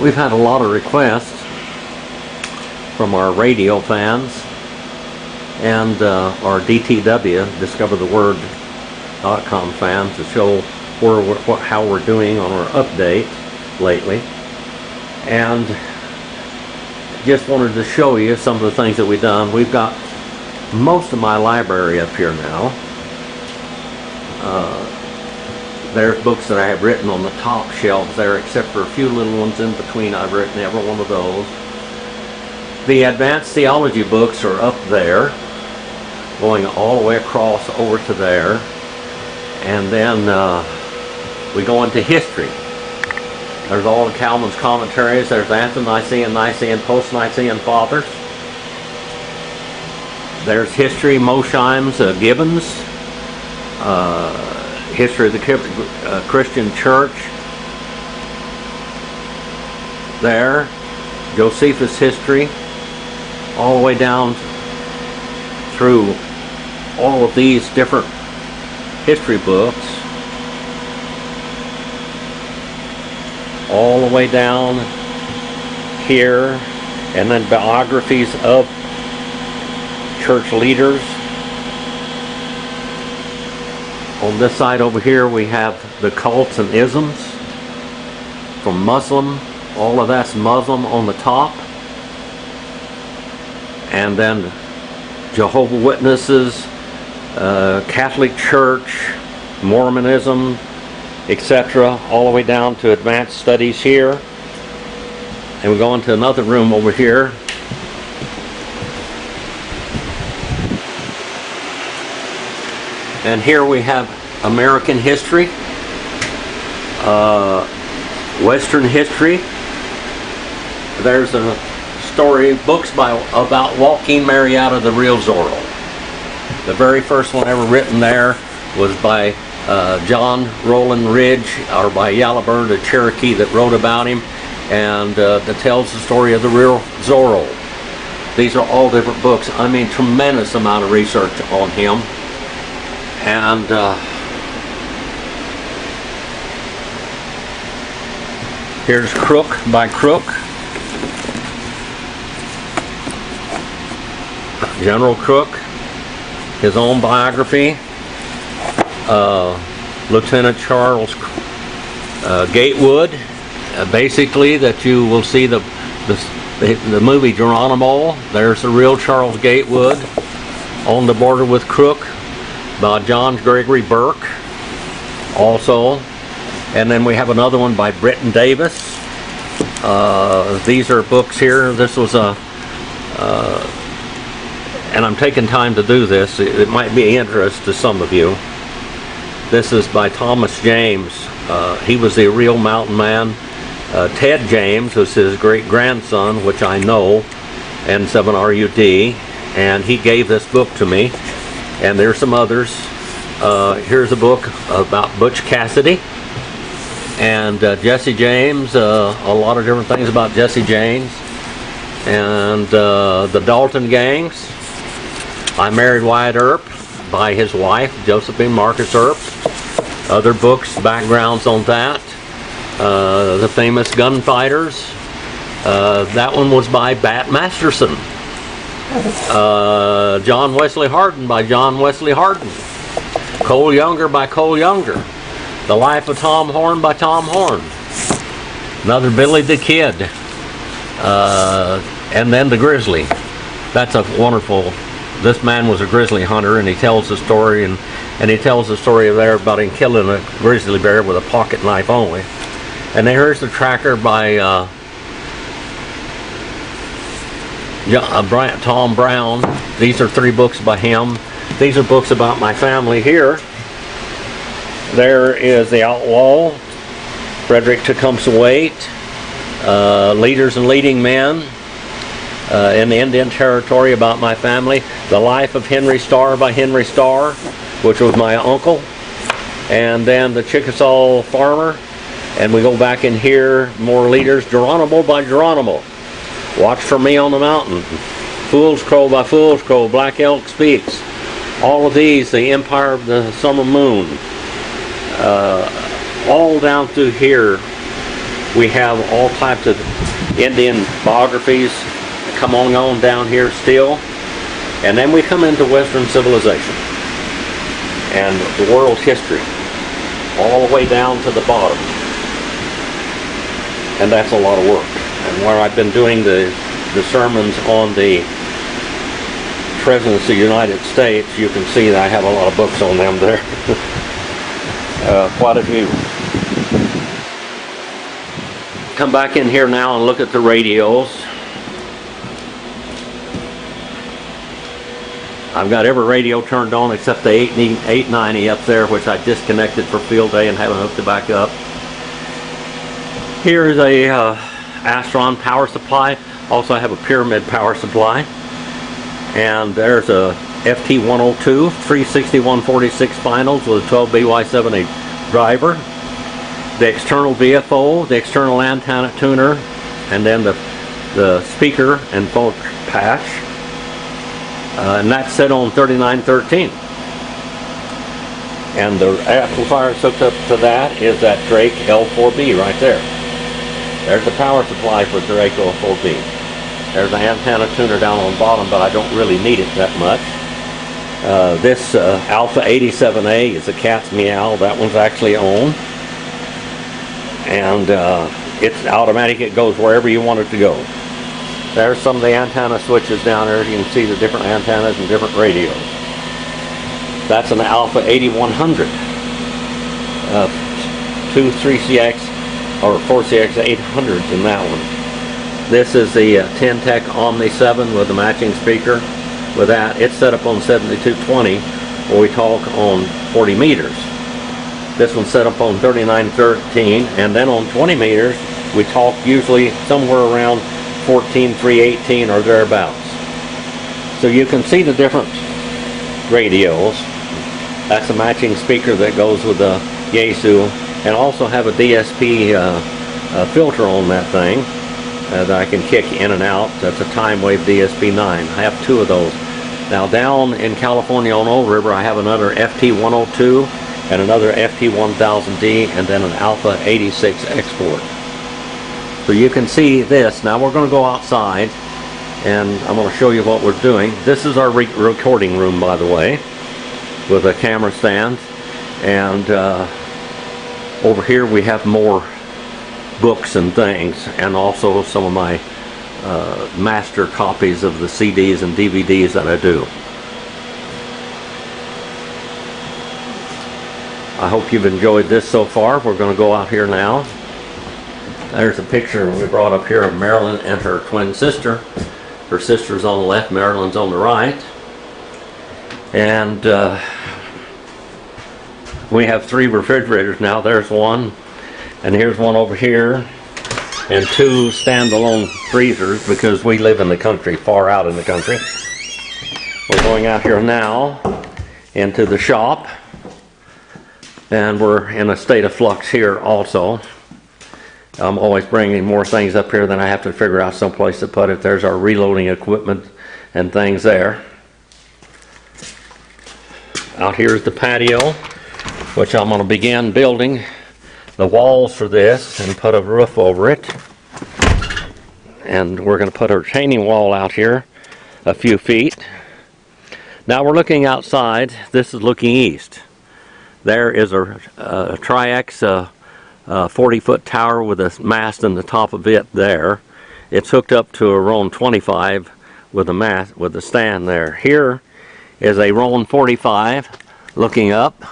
We've had a lot of requests from our radio fans and our DTW, DiscoverTheWord.com fans, to show how we're doing on our update lately. And just wanted to show you some of the things that we've done. We've got most of my library up here now. There's books that I have written on the top shelves there, except for a few little ones in between. I've written every one of those. The advanced theology books are up there, going all the way across over to there. And then we go into history. There's all of Calvin's commentaries. There's Ante-Nicene, Nicene, Post-Nicene Fathers. There's history, Mosheim's, Gibbons. History of the Christian Church. There. Josephus history. All the way down through all of these different history books. All the way down here. And then biographies of church leaders. On this side over here we have the cults and isms from Muslim. All of that's Muslim on the top. And then Jehovah's Witnesses, Catholic Church, Mormonism, etc. All the way down to advanced studies here. And we go into another room over here. And here we have American history, Western history. There's a story, books about Joaquin Murrieta, the real Zorro. The very first one ever written there was by John Rowland Ridge, or by Yalabird, a Cherokee that wrote about him, and that tells the story of the real Zorro. These are all different books. I mean, tremendous amount of research on him. And here's Crook by Crook. General Crook, his own biography. Lieutenant Charles Gatewood. Basically, that you will see the movie Geronimo. There's the real Charles Gatewood. On the Border with Crook, by John Gregory Burke, also. And then we have another one by Britton Davis. These are books here. This was and I'm taking time to do this. It might be of interest to some of you. This is by Thomas James. He was the real mountain man. Ted James was his great-grandson, which I know, N7RUD, and he gave this book to me. And there's some others. Here's a book about Butch Cassidy and Jesse James. A lot of different things about Jesse James and the Dalton gangs. I Married Wyatt Earp by his wife, Josephine Marcus Earp. Other books, backgrounds on that. The famous gunfighters. That one was by Bat Masterson. John Wesley Hardin by John Wesley Hardin. Cole Younger by Cole Younger. The Life of Tom Horn by Tom Horn. Another Billy the Kid. And then the Grizzly. That's a wonderful. This man was a grizzly hunter, and he tells the story, and he tells the story there about him killing a grizzly bear with a pocket knife only. And then here's the Tracker by Tom Brown. These are 3 books by him. These are books about my family here. There is The Outlaw, Frederick Tecumseh Waite, Leaders and Leading Men in the Indian Territory about my family. The Life of Henry Starr by Henry Starr, which was my uncle. And then The Chickasaw Farmer. And we go back in here, more leaders. Geronimo by Geronimo. Watch for Me on the Mountain. Fool's Crow by Fool's Crow. Black Elk Speaks. All of these, The Empire of the Summer Moon. All down through here We have all types of Indian biographies come on down here still. And then we come into Western civilization and the world's history, all the way down to the bottom. And that's a lot of work. And where I've been doing the sermons on the Presidents of the United States, you can see that I have a lot of books on them there. Quite a few. Come back in here now and look at the radios. I've got every radio turned on except the 890 up there, which I disconnected for field day and haven't hooked it back up. Here is a Astron power supply. Also I have a Pyramid power supply. And there's a FT102 360-146 finals with a 12 BY78 driver. The external VFO, the external antenna tuner, and then the speaker and phone patch. And that's set on 3913. And the amplifier hooked up to that is that Drake L4B right there. There's the power supply for Drake L4B. There's the antenna tuner down on the bottom, but I don't really need it that much. This Alpha 87A is a cat's meow. That one's actually on. And it's automatic. It goes wherever you want it to go. There's some of the antenna switches down there. You can see the different antennas and different radios. That's an Alpha 8100. 2 3CX or 4CX 800s in that one. This is the Ten-Tech Omni 7 with the matching speaker. With that, it's set up on 7220 where we talk on 40 meters. This one's set up on 3913, and then on 20 meters we talk usually somewhere around 14318 or thereabouts. So you can see the different radios. That's a matching speaker that goes with the Yaesu, and also have a DSP filter on that thing that I can kick in and out. That's a Time Wave DSP 9. I have 2 of those. Now down in California on Old River I have another FT102 and another FT1000D and then an Alpha 86 export. So you can see this. Now we're going to go outside and I'm going to show you what we're doing. This is our recording room, by the way, with a camera stand. And over here we have more books and things, and also some of my master copies of the CDs and DVDs that I do. I hope you've enjoyed this so far. We're going to go out here now. There's a picture we brought up here of Marilyn and her twin sister. Her sister's on the left, Marilyn's on the right. And we have 3 refrigerators now. There's one, and here's one over here, and 2 standalone freezers because we live in the country, far out in the country. We're going out here now into the shop, and we're in a state of flux here also. I'm always bringing more things up here than I have to figure out someplace to put it. There's our reloading equipment and things there. Out here is the patio, which I'm going to begin building the walls for this and put a roof over it. And we're going to put a retaining wall out here a few feet. Now we're looking outside. This is looking east. There is a Tri-X 40-foot tower with a mast in the top of it there. It's hooked up to a Roan 25 with a mast with a stand there. Here is a Roan 45 looking up.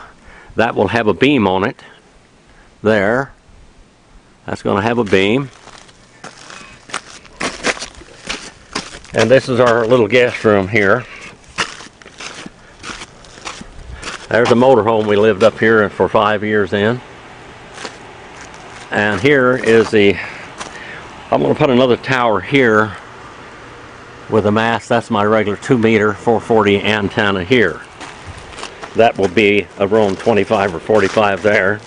That will have a beam on it. There. That's going to have a beam. And this is our little guest room here. There's a motorhome we lived up here for 5 years in. And here is I'm going to put another tower here with a mast. That's my regular 2-meter 440 antenna here. That will be a Roan 25 or 45 there.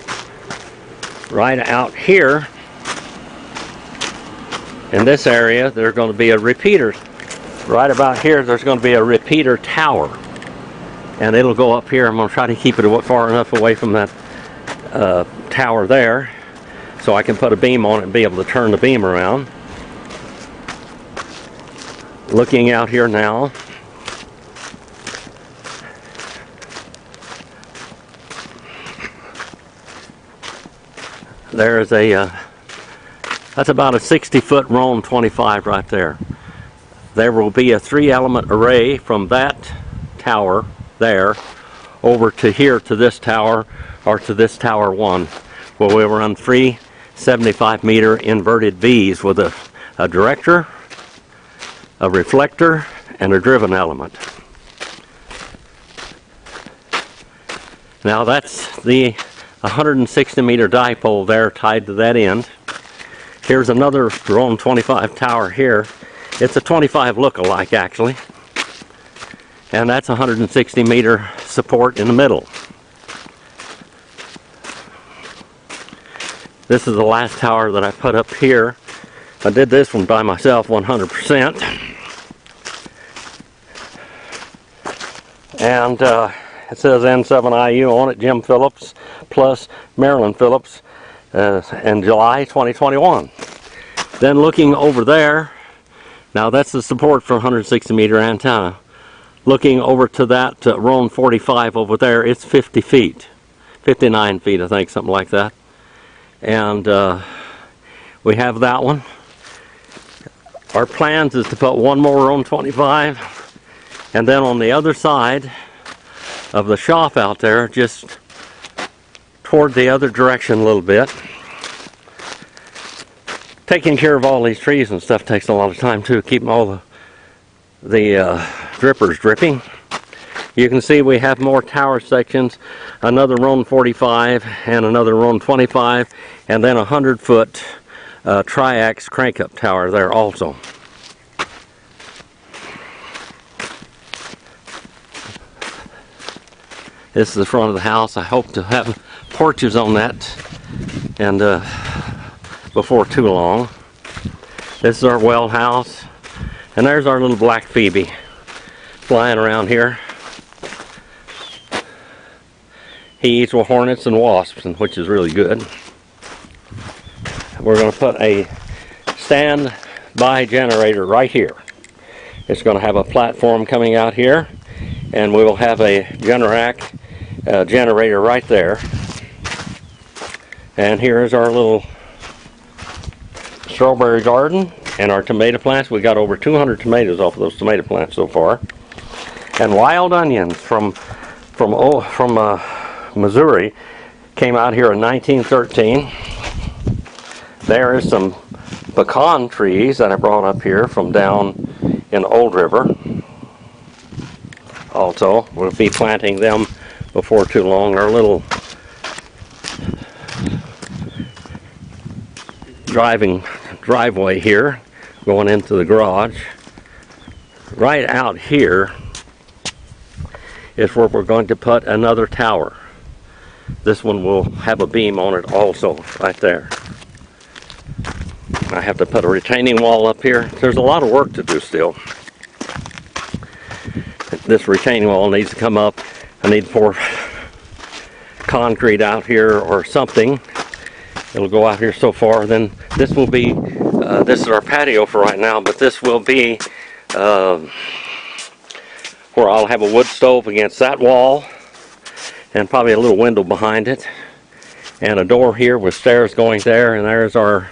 Right out here in this area there's going to be a repeater. Right about here there's going to be a repeater tower. And it'll go up here. I'm going to try to keep it far enough away from that tower there. so I can put a beam on it and be able to turn the beam around. Looking out here now, there is a that's about a 60-foot Roan 25 right there. There will be a 3-element array from that tower there over to here to this tower, or to this tower 1, where we will run 3 75-meter inverted V's with a director, a reflector, and a driven element. Now that's the 160-meter dipole there tied to that end. Here's another Roan 25 tower here. It's a 25 look-alike actually. And that's 160-meter support in the middle. This is the last tower that I put up here. I did this one by myself 100%. And it says N7IU on it, Jim Phillips plus Marilyn Phillips, in July 2021. Then looking over there, now that's the support for 160-meter antenna. Looking over to that Roan 45 over there, it's 50 feet. 59 feet, I think, something like that. And we have that one. Our plans is to put one more Roan 25, and then on the other side of the shop out there, just toward the other direction a little bit. Taking care of all these trees and stuff takes a lot of time too, keeping all the drippers dripping. You can see we have more tower sections, another Roan 45 and another Roan 25, and then a 100-foot triax crank-up tower there also. This is the front of the house. I hope to have porches on that and before too long. This is our well house, and there's our little black Phoebe flying around here. He eats with hornets and wasps, which is really good. We're going to put a standby generator right here. It's going to have a platform coming out here, and we will have a Generac generator right there. And here is our little strawberry garden and our tomato plants. We got over 200 tomatoes off of those tomato plants so far. And wild onions from Missouri came out here in 1913. There is some pecan trees that I brought up here from down in Old River. Also, we'll be planting them before too long. Our little driveway here going into the garage. Right out here is where we're going to put another tower. This one will have a beam on it also, right there. I have to put a retaining wall up here. There's a lot of work to do still. This retaining wall needs to come up. I need to pour concrete out here or something. It'll go out here so far. Then this will be, this is our patio for right now, but this will be where I'll have a wood stove against that wall, and probably a little window behind it, and a door here with stairs going there, and there's our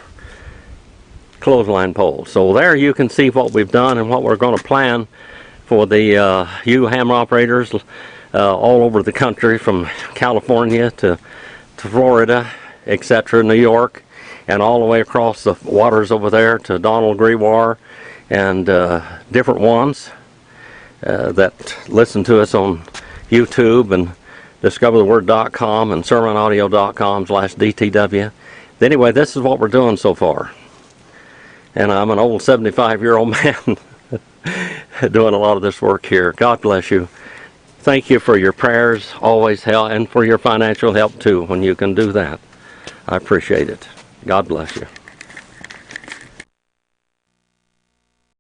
clothesline pole. So there you can see what we've done and what we're going to plan for the hammer operators all over the country, from California to Florida, etc., New York, and all the way across the waters over there to Donald Grewar and different ones that listen to us on YouTube and discovertheword.com and sermonaudio.com/DTW. Anyway, this is what we're doing so far. And I'm an old 75-year-old man doing a lot of this work here. God bless you. Thank you for your prayers, always help, and for your financial help too when you can do that. I appreciate it. God bless you.